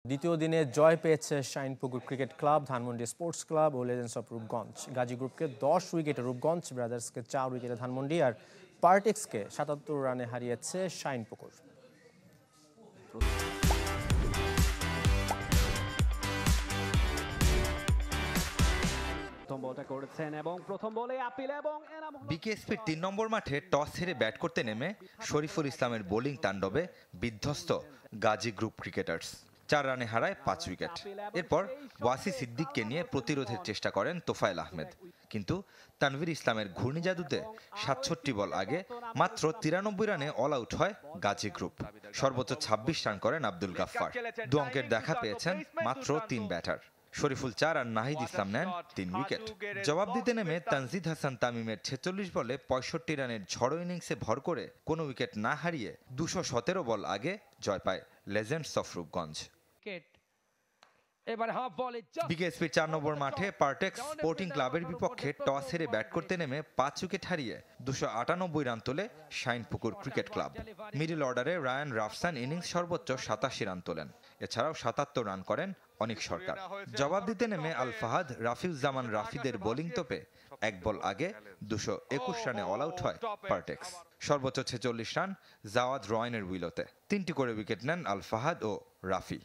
দ্বিতীয় দিনে জয় পেয়েছে Shinepukur cricket club, Dhanmondi sports club ও লেজেন্ডস অফ রূপগঞ্জ। গাজী গ্রুপকে 10 উইকেটে রূপগঞ্জ, ব্রাদার্সকে 4 উইকেটে ধানমন্ডি আর পার্টেক্সকে 77 রানে হারিয়েছে শাইনপুকুর। বিকেএসপির 3 নম্বর মাঠে টস হেরে ব্যাট করতে নেমে শরীফুল ইসলামের বোলিং তাণ্ডবে বিধ্বস্ত গাজী গ্রুপ ক্রিকেটার্স। 4 রানে হারায় 5 উইকেট। এরপর ওয়াসি সিদ্দিককে নিয়ে প্রতিরোধের চেষ্টা করেন তোফায়েল আহমেদ, কিন্তু তানভীর ইসলামের ঘূর্ণি জাদুতে 67 বল আগে মাত্র 93 রানে অল আউট হয় গাজী গ্রুপ। সর্বোচ্চ 26 রান করেন আব্দুল গাফফার। 2 অঙ্কের দেখা পেয়েছেন মাত্র 3 ব্যাটার। শরীফুল 4 আর নাহিদ ইসলাম নেন 3 উইকেট। জবাব দিতে নেমে তানজিদ হাসান তামিমের 46 বলে 65 রানের ঝড়ো ইনিংসে ভর করে কোনো উইকেট না হারিয়ে 217 বল আগে জয় পায় লেজেন্ডস অফ রূপগঞ্জ। বিকেএসপির 4 নম্বর মাঠে পার্টেক্স স্পোর্টিং ক্লাবের বিপক্ষে টস হেরে ব্যাট করতে নেমে 5 উইকেট হারিয়ে 298 রান তোলে শাইনপুকুর ক্রিকেট ক্লাব। মিডল অর্ডারে রায়ান রাফসান ইনিংস সর্বোচ্চ 87 রান তোলেন। এছাড়াও 77 রান করেন অনিক সরকার। জবাব দিতে নেমে আল ফাহাদ রাফিউজ্জামান রাফিদের বোলিং তোপে 1 বল আগে 221 রানে অল আউট হয় পার্টেক্স। সর্বোচ্চ 46 রান জাওয়াদ রয়নের উইলোতে। 3টি করে উইকেট নেন আল ফাহাদ ও রাফি।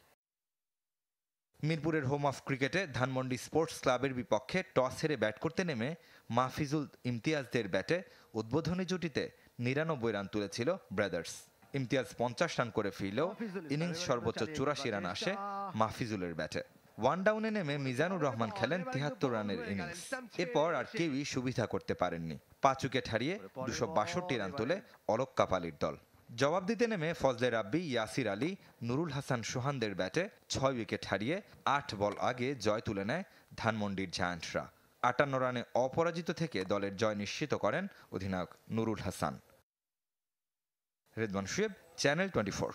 মিরপুরের হোম অফ ক্রিকেটে ধানমন্ডি স্পোর্টস ক্লাবের বিপক্ষে টস হেরে ব্যাট করতে নেমে মাহফিজুল ইমতিয়াজদের ব্যাটে উদ্বোধনী জুটিতে 99 রান তুলেছিল ব্রাদার্স। ইমতিয়াজ 50 রান করে ফিরলেও ইনিংস সর্বোচ্চ 84 রান আসে মাহফিজুলের ব্যাটে। ওয়ান ডাউনে নেমে মিজানুর রহমান খেলেন 73 রানের ইনিংস। এরপর আর কেউই সুবিধা করতে পারেননি। 5 উইকেট হারিয়ে 262 রান তোলে অলোক কাপালির দল। জবাব দিতে নেমে ফজলে রাব্বি, ইয়াসির আলী, নুরুল হাসান সোহানদের ব্যাটে 6 উইকেট হারিয়ে 8 বল আগে জয় তুলে নেয় ধানমন্ডির জায়ান্টরা। 58 রানে অপরাজিত থেকে দলের জয় নিশ্চিত করেন অধিনায়ক নুরুল হাসান। রেদওয়ান শুয়েব, চ্যানেল 24।